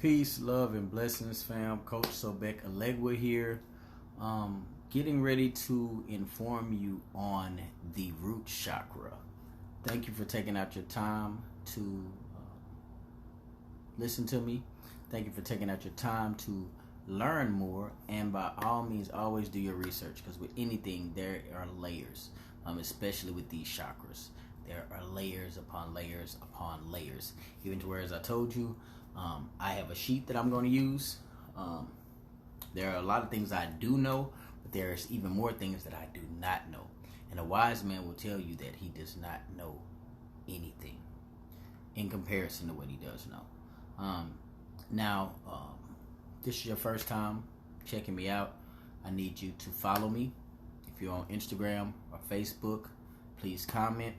Peace, love, and blessings, fam. Coach Sobek Alegwa here. Getting ready to inform you on the root chakra. Thank you for taking out your time to listen to me. Thank you for taking out your time to learn more. And by all means, always do your research, because with anything, there are layers, especially with these chakras. There are layers upon layers upon layers. Even to where, as I told you, I have a sheet that I'm going to use. There are a lot of things I do know, but there's even more things that I do not know. And a wise man will tell you that he does not know anything in comparison to what he does know. Now, this is your first time checking me out. I need you to follow me. If you're on Instagram or Facebook, please comment.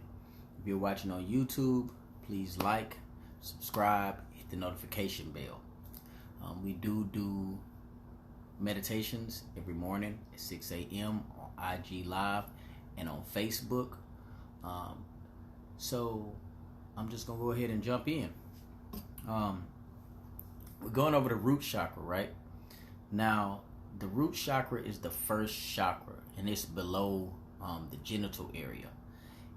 If you're watching on YouTube, please like, subscribe, hit the notification bell. We do meditations every morning at 6 a.m. on IG Live and on Facebook. So I'm just going to go ahead and jump in. We're going over the root chakra, right? Now, the root chakra is the first chakra, and it's below the genital area.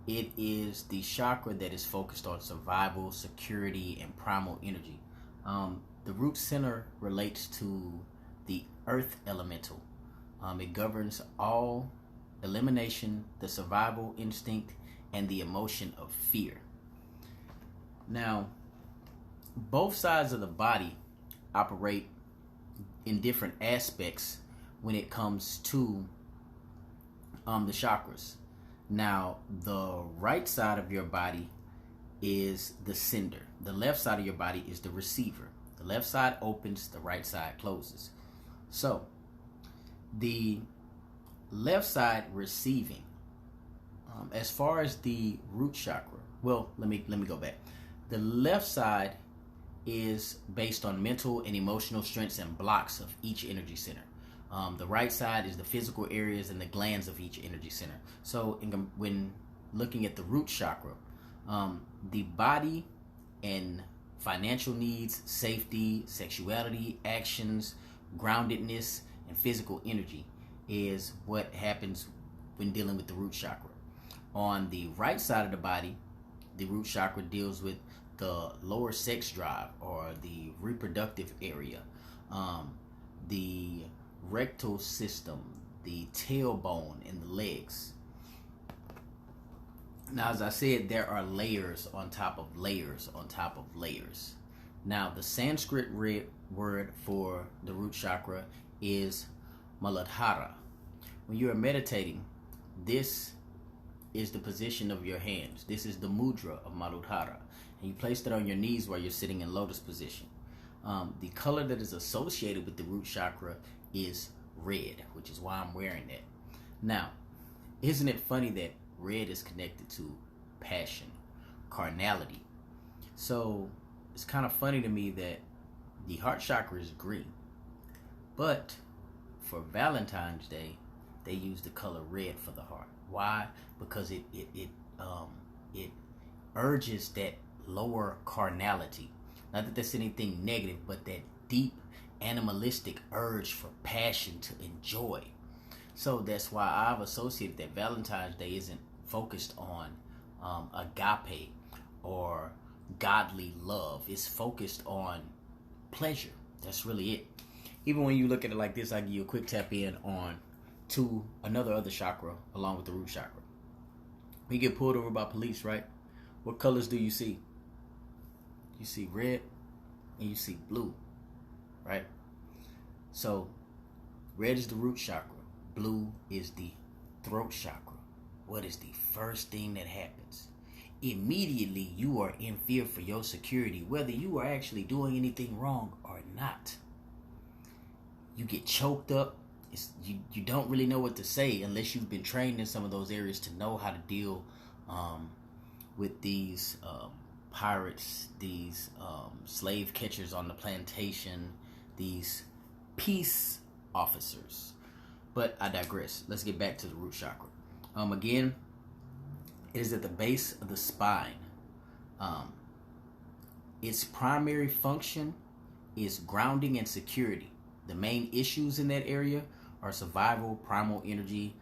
It is the chakra that is focused on survival, security, and primal energy. The root center relates to the earth elemental. It governs all elimination, the survival instinct, and the emotion of fear. Now, both sides of the body operate in different aspects when it comes to the chakras. Now, the right side of your body is the sender. The left side of your body is the receiver. The left side opens, the right side closes. So, the left side receiving, as far as the root chakra, well, let me go back. The left side is based on mental and emotional strengths and blocks of each energy center. The right side is the physical areas and the glands of each energy center. So when looking at the root chakra, the body and financial needs, safety, sexuality, actions, groundedness, and physical energy is what happens when dealing with the root chakra. On the right side of the body, the root chakra deals with the lower sex drive or the reproductive area, the rectal system, the tailbone, and the legs. Now, as I said, there are layers on top of layers on top of layers. Now, the Sanskrit word for the root chakra is Muladhara. When you are meditating, this is the position of your hands. This is the mudra of Muladhara. And you place it on your knees while you're sitting in lotus position. The color that is associated with the root chakra is red, which is why I'm wearing that. Now, isn't it funny that red is connected to passion, carnality? So it's kind of funny to me that the heart chakra is green, but for Valentine's Day, they use the color red for the heart. Why? Because it urges that lower carnality. Not that that's anything negative, but that deep animalistic urge for passion to enjoy. So that's why I've associated that Valentine's Day isn't focused on agape or godly love. It's focused on pleasure. That's really it. Even when you look at it like this, I give you a quick tap in on to another chakra along with the root chakra. When you get pulled over by police, right? What colors do you see? You see red and you see blue, right? So red is the root chakra. Blue is the throat chakra. What is the first thing that happens? Immediately you are in fear for your security, whether you are actually doing anything wrong or not. You get choked up. You don't really know what to say unless you've been trained in some of those areas to know how to deal with these pirates, these slave catchers on the plantation, these peace officers. But I digress. Let's get back to the root chakra. Again, it is at the base of the spine. Its primary function is grounding and security. The main issues in that area are survival, primal energy,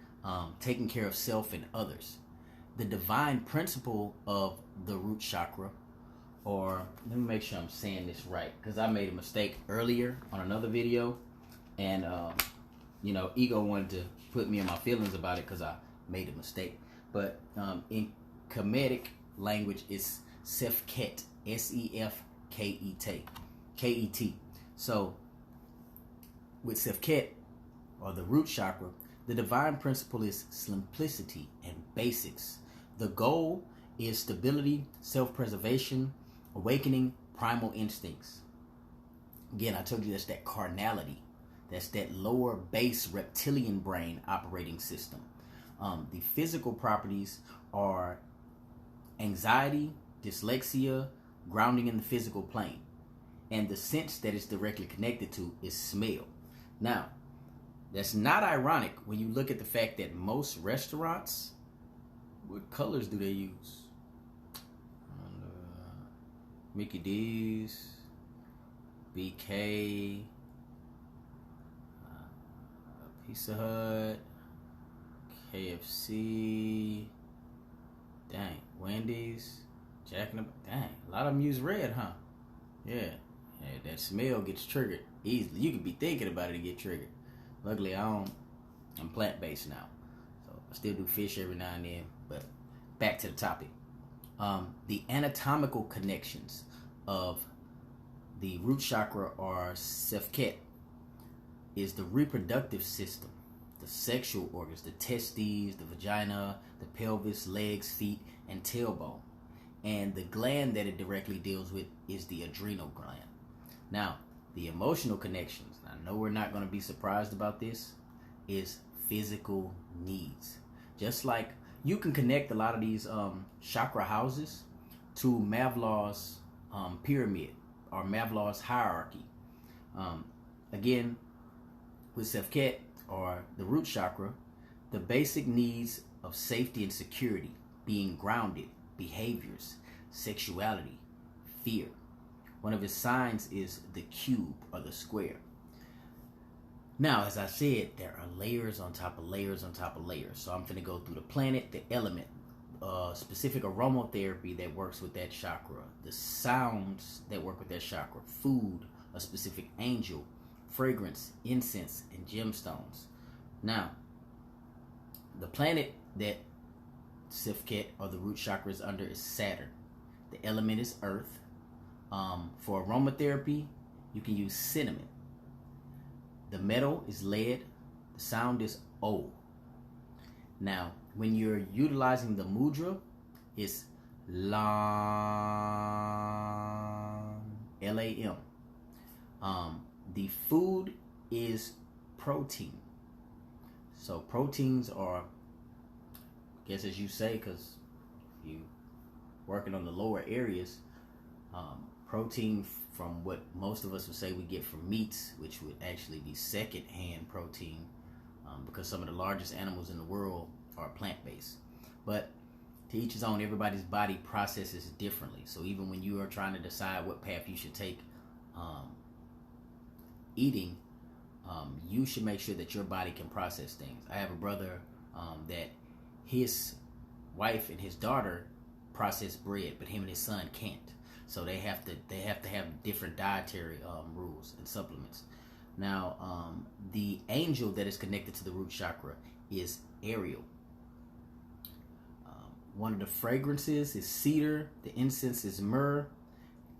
taking care of self and others. The divine principle of the root chakra, or let me make sure I'm saying this right, because I made a mistake earlier on another video, and ego wanted to put me in my feelings about it because I made a mistake. But in Khemetic language, it's sefKet, sefKet. So with sefKet, or the root chakra, the divine principle is simplicity and basics. The goal is stability, self-preservation, awakening primal instincts. Again, I told you that's that carnality. That's that lower base reptilian brain operating system. The physical properties are anxiety, dyslexia, grounding in the physical plane. And the sense that it's directly connected to is smell. Now, that's not ironic when you look at the fact that most restaurants, what colors do they use? Mickey D's, BK, Pizza Hut, KFC, dang, Wendy's, Jack in the, dang, a lot of them use red, huh? Yeah, that smell gets triggered easily. You could be thinking about it and get triggered. Luckily, I'm plant-based now, so I still do fish every now and then. But back to the topic. The anatomical connections of the root chakra, or sefKet, is the reproductive system, the sexual organs, the testes, the vagina, the pelvis, legs, feet, and tailbone. And the gland that it directly deals with is the adrenal gland. Now, the emotional connections, I know we're not going to be surprised about this, is physical needs. Just like you can connect a lot of these chakra houses to Maslow's pyramid, or Maslow's hierarchy. Again, with sefKet, or the root chakra, the basic needs of safety and security, being grounded, behaviors, sexuality, fear. One of his signs is the cube, or the square. Now, as I said, there are layers on top of layers on top of layers. So I'm going to go through the planet, the element, specific aromatherapy that works with that chakra, the sounds that work with that chakra, food, a specific angel, fragrance, incense, and gemstones. Now, the planet that sefKet, or the root chakra, is under is Saturn. The element is earth. For aromatherapy, you can use cinnamon. The metal is lead. The sound is O. Now, when you're utilizing the mudra, it's Lam, Lam. The food is protein. So proteins are, I guess as you say, because you working on the lower areas, protein from what most of us would say we get from meats, which would actually be second-hand protein, because some of the largest animals in the world are plant-based. But to each his own, everybody's body processes differently. So even when you are trying to decide what path you should take eating, you should make sure that your body can process things. I have a brother that his wife and his daughter process bread, but him and his son can't. So they have to have different dietary rules and supplements. Now, the angel that is connected to the root chakra is Auriel. One of the fragrances is Cedar. The incense is Myrrh.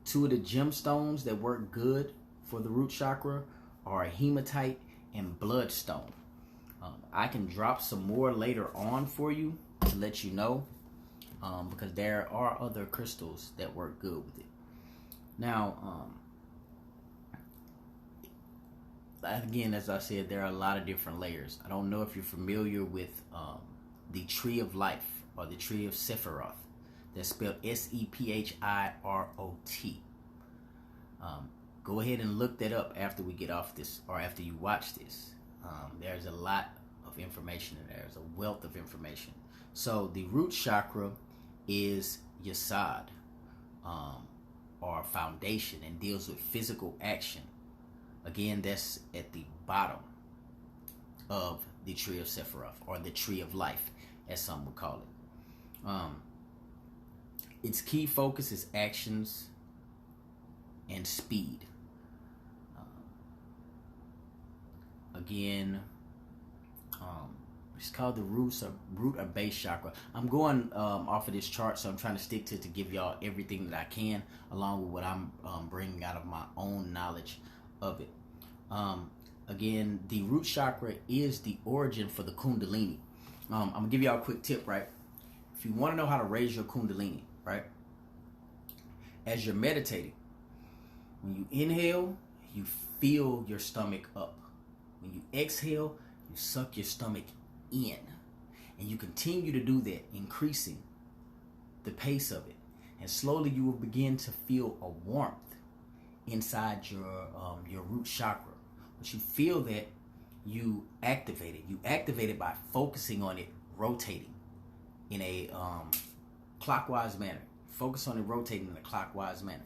Two of the gemstones that work good for the root chakra are Hematite and Bloodstone. I can drop some more later on for you to let you know, because there are other crystals that work good with it. Now, again, as I said, there are a lot of different layers. I don't know if you're familiar with the Tree of Life, or the Tree of Sephiroth. That's spelled S-E-P-H-I-R-O-T. Go ahead and look that up after we get off this, or after you watch this. There's a lot of information in there. There's a wealth of information. So the root chakra is Yasad. or foundation and deals with physical action. Again, that's at the bottom of the tree of Sephiroth, or the tree of life, as some would call it. Its key focus is actions and speed. Again, it's called the root or base chakra. I'm going off of this chart, so I'm trying to stick to it to give y'all everything that I can, along with what I'm bringing out of my own knowledge of it. Again, the root chakra is the origin for the Kundalini. I'm gonna give y'all a quick tip, right? If you want to know how to raise your Kundalini, right? As you're meditating, when you inhale, you fill your stomach up. When you exhale, you suck your stomach in. And you continue to do that, increasing the pace of it. And slowly you will begin to feel a warmth inside your root chakra. Once you feel that, you activate it. You activate it by focusing on it, rotating in a clockwise manner. Focus on it rotating in a clockwise manner.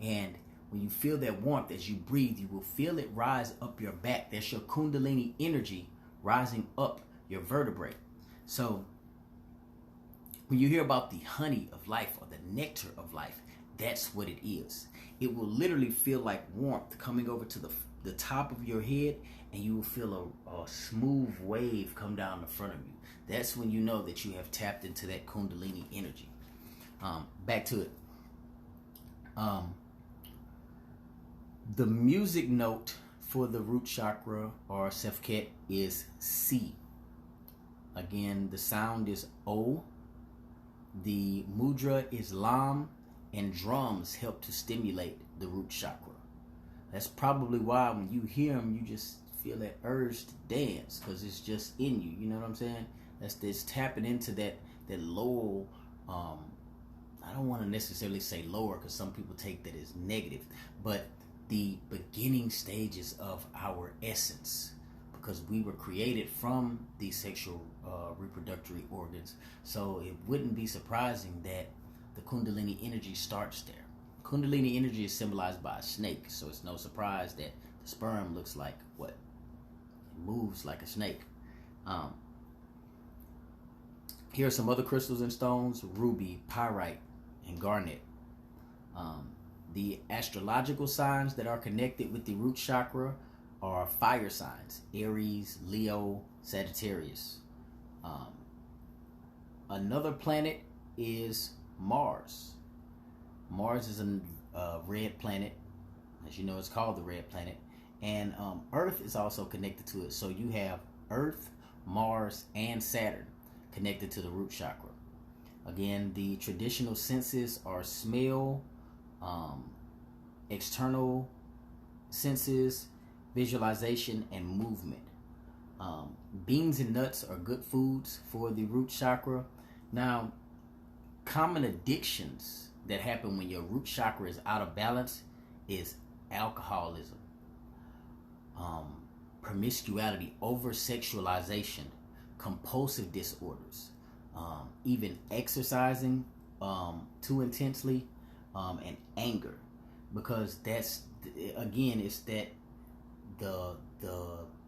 And when you feel that warmth, as you breathe, you will feel it rise up your back. That's your Kundalini energy rising up your vertebrae. So when you hear about the honey of life, or the nectar of life, that's what it is. It will literally feel like warmth coming over to the top of your head, and you will feel a smooth wave come down the front of you. That's when you know that you have tapped into that Kundalini energy. Back to it. The music note for the root chakra, or sefKet, is C. Again, the sound is O. The mudra is Lam, and drums help to stimulate the root chakra. That's probably why when you hear them, you just feel that urge to dance, because it's just in you. You know what I'm saying? That's this tapping into that lower. I don't want to necessarily say lower, because some people take that as negative, but the beginning stages of our essence, because we were created from the sexual reproductive organs. So it wouldn't be surprising that the Kundalini energy starts there. Kundalini energy is symbolized by a snake, so it's no surprise that the sperm looks like what? It moves like a snake. Here are some other crystals and stones: ruby, pyrite, and garnet. The astrological signs that are connected with the root chakra are fire signs: Aries, Leo, Sagittarius. Another planet is Mars. Mars is a red planet. As you know, it's called the red planet. And Earth is also connected to it. So you have Earth, Mars, and Saturn connected to the root chakra. Again, the traditional senses are smell, external senses, visualization, and movement. Beans and nuts are good foods for the root chakra. Now, common addictions that happen when your root chakra is out of balance is alcoholism, promiscuity, over-sexualization, compulsive disorders, even exercising too intensely, and anger, because that's, again, it's that the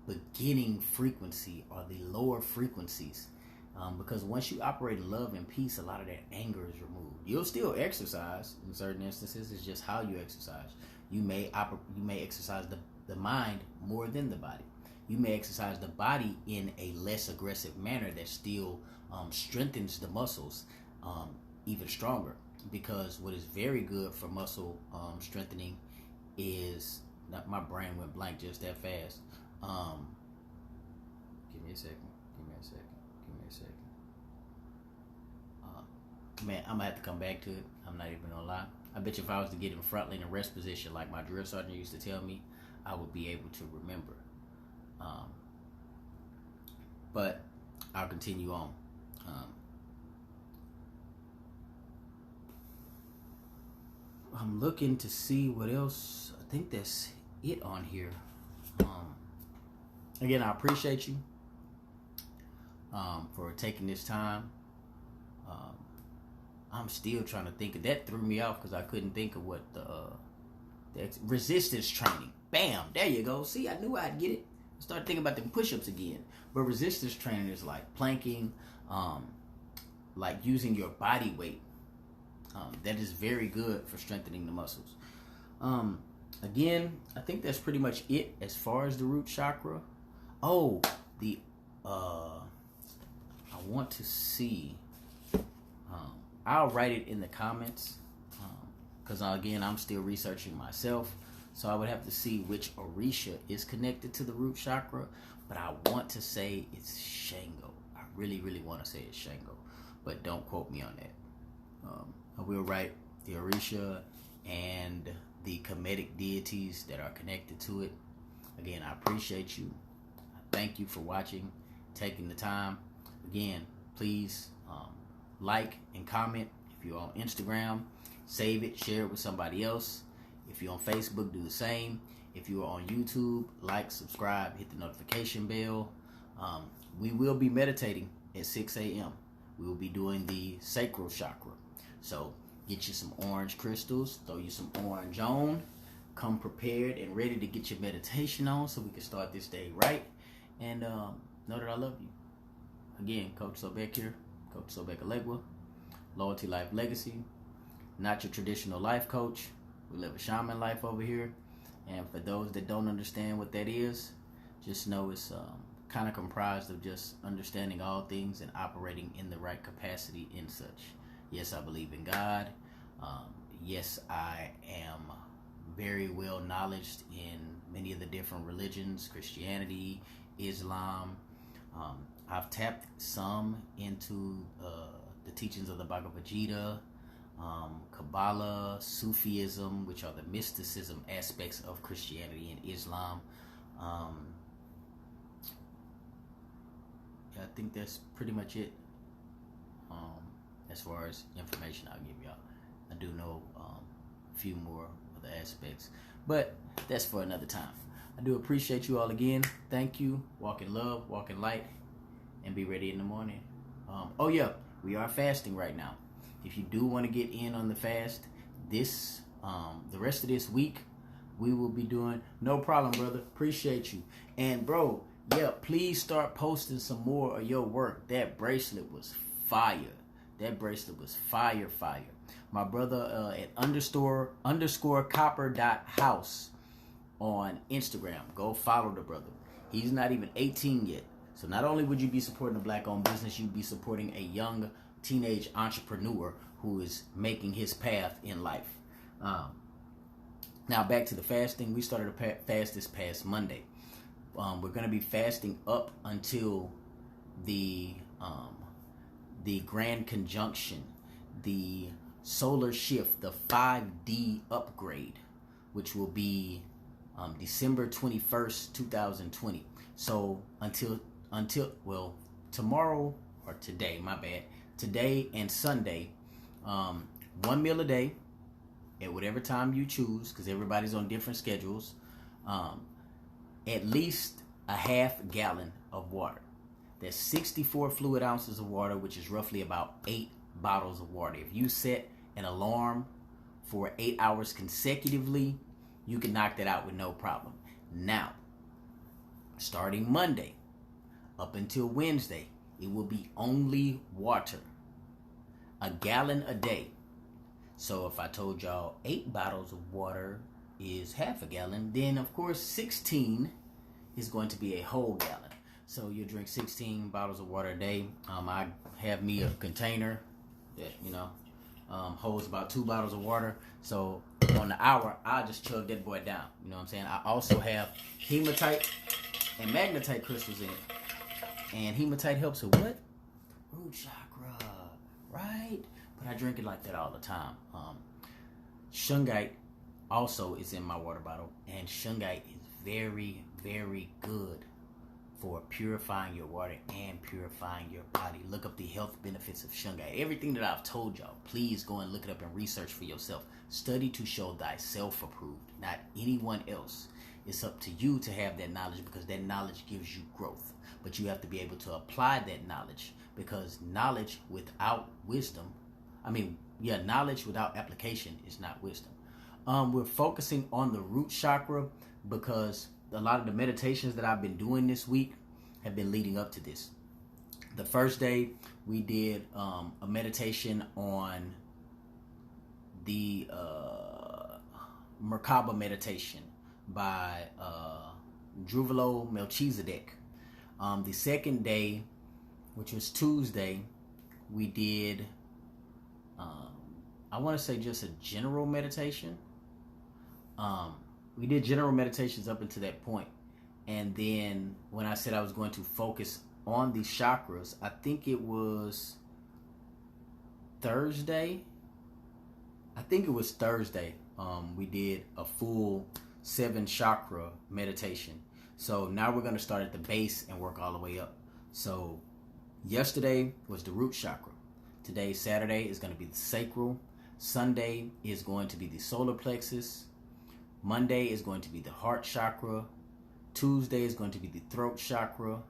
beginning frequency, or the lower frequencies, because once you operate in love and peace, a lot of that anger is removed. You'll still exercise in certain instances. It's just how you exercise. You may exercise the mind more than the body. You may exercise the body in a less aggressive manner that still strengthens the muscles even stronger. Because what is very good for muscle strengthening is, not, my brain went blank just that fast. Give me a second. Man, I'm gonna have to come back to it. I'm not even gonna lie. I bet you if I was to get in front lane and rest position like my drill sergeant used to tell me, I would be able to remember. But I'll continue on. I'm looking to see what else. I think that's it on here. Again, I appreciate you for taking this time. I'm still trying to think of that. Threw me off because I couldn't think of what the resistance training. Bam, there you go. See, I knew I'd get it. Start thinking about them push-ups again. But resistance training is like planking, like using your body weight. That is very good for strengthening the muscles. Again, I think that's pretty much it as far as the root chakra. Oh, I want to see. I'll write it in the comments because again, I'm still researching myself. So I would have to see which Orisha is connected to the root chakra. But I want to say it's Shango. I really, really want to say it's Shango. But don't quote me on that. I will write the Orisha and the Khemetic deities that are connected to it. Again, I appreciate you. Thank you for watching, taking the time. Again, please like and comment. If you're on Instagram, save it, share it with somebody else. If you're on Facebook, do the same. If you are on YouTube, like, subscribe, hit the notification bell. We will be meditating at 6 a.m. We will be doing the sacral chakra. So get you some orange crystals, throw you some orange on. Come prepared and ready to get your meditation on so we can start this day right. And know that I love you. Again, Coach Sobek here, Coach Sobek Alegua, Loyalty Life Legacy. Not your traditional life coach. We live a shaman life over here. And for those that don't understand what that is, just know it's kind of comprised of just understanding all things and operating in the right capacity in such. Yes, I believe in God. Yes, I am very well knowledged in many of the different religions, Christianity, Islam. I've tapped some into the teachings of the Bhagavad Gita, Kabbalah, Sufism, which are the mysticism aspects of Christianity and Islam. I think that's pretty much it as far as information I'll give y'all. I do know a few more of the aspects, but that's for another time. I do appreciate you all again. Thank you. Walk in love, walk in light, and be ready in the morning. Oh yeah, we are fasting right now. If you do want to get in on the fast, the rest of this week, we will be doing. No problem, brother. Appreciate you. And bro, yeah, please start posting some more of your work. That bracelet was fire. That bracelet was fire. My brother at _ copper.house on Instagram. Go follow the brother. He's not even 18 yet. So not only would you be supporting a black-owned business, you'd be supporting a young teenage entrepreneur who is making his path in life. Now back to the fasting. We started a fast this past Monday. We're going to be fasting up until the grand conjunction, the solar shift, the 5D upgrade, which will be December 21st, 2020. So until tomorrow or today, my bad. Today and Sunday, 1 meal a day at whatever time you choose, because everybody's on different schedules. At least a half gallon of water. That's 64 fluid ounces of water, which is roughly about 8 bottles of water. If you set an alarm for 8 hours consecutively, you can knock that out with no problem. Now, starting Monday up until Wednesday, it will be only water. A gallon a day. So if I told y'all 8 bottles of water is half a gallon, then of course 16 is going to be a whole gallon. So you drink 16 bottles of water a day. I have me a container that, holds about 2 bottles of water. So on the hour, I'll just chug that boy down. You know what I'm saying? I also have hematite and magnetite crystals in it. And hematite helps with what? Root chakra, right? But I drink it like that all the time. Shungite also is in my water bottle. And shungite is very, very good for purifying your water and purifying your body. Look up the health benefits of shungite. Everything that I've told y'all, please go and look it up and research for yourself. Study to show thyself approved, not anyone else. It's up to you to have that knowledge, because that knowledge gives you growth. But you have to be able to apply that knowledge, because knowledge without wisdom, knowledge without application is not wisdom. We're focusing on the root chakra because a lot of the meditations that I've been doing this week have been leading up to this. The first day we did a meditation on the Merkaba meditation by Druvalo Melchizedek. The second day, which was Tuesday, we did I want to say just a general meditation. We did general meditations up until that point. And then when I said I was going to focus on the chakras, I think it was Thursday. We did a full 7 chakra meditation. So now we're going to start at the base and work all the way up. So yesterday was the root chakra. Today, Saturday, is going to be the sacral. Sunday is going to be the solar plexus. Monday is going to be the heart chakra. Tuesday is going to be the throat chakra.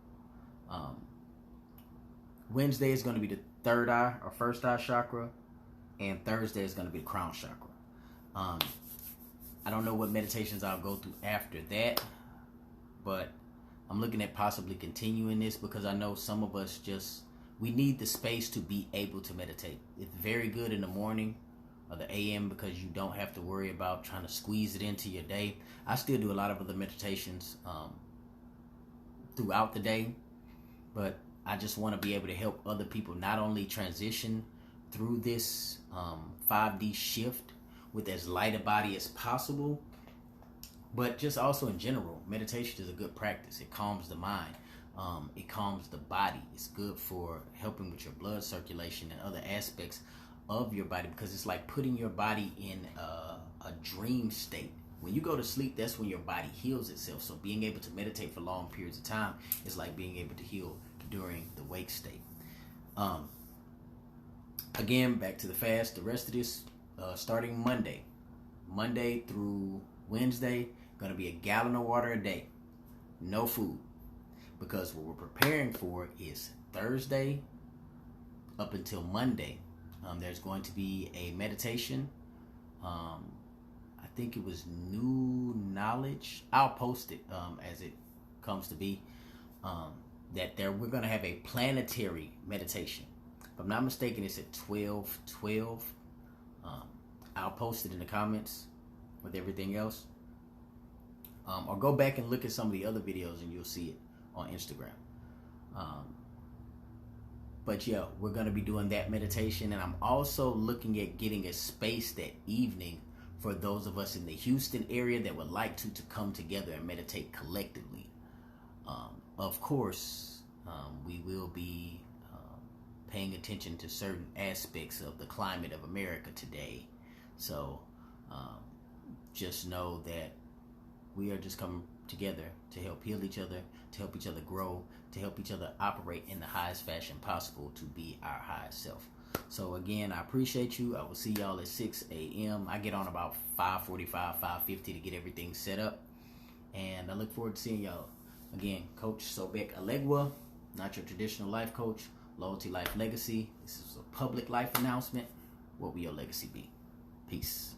Wednesday is going to be the third eye or first eye chakra. And Thursday is going to be the crown chakra. I don't know what meditations I'll go through after that, but I'm looking at possibly continuing this because I know some of us we need the space to be able to meditate. It's very good in the morning or the AM because you don't have to worry about trying to squeeze it into your day. I still do a lot of other meditations throughout the day, but I just want to be able to help other people not only transition through this 5D shift with as light a body as possible, but just also in general, meditation is a good practice. It calms the mind. It calms the body. It's good for helping with your blood circulation and other aspects of your body because it's like putting your body in a dream state. When you go to sleep, that's when your body heals itself. So being able to meditate for long periods of time is like being able to heal during the wake state. Again, back to the fast. The rest of this starting Monday through Wednesday, going to be a gallon of water a day. No food. Because what we're preparing for is Thursday up until Monday. There's going to be a meditation. I think it was New Knowledge. I'll post it as it comes to be. We're going to have a planetary meditation. If I'm not mistaken, it's at 12:12. I'll post it in the comments with everything else. Or go back and look at some of the other videos and you'll see it on Instagram. But yeah, we're going to be doing that meditation. And I'm also looking at getting a space that evening for those of us in the Houston area that would like to come together and meditate collectively. Of course, we will be paying attention to certain aspects of the climate of America today. So just know that we are just coming together to help heal each other, to help each other grow, to help each other operate in the highest fashion possible to be our highest self. So again, I appreciate you. I will see y'all at 6 a.m. I get on about 5:45, 5:50 to get everything set up. And I look forward to seeing y'all. Again, Coach Sobek Alegwa, not your traditional life coach. Loyalty, Life, Legacy. This is a public life announcement. What will your legacy be? Peace.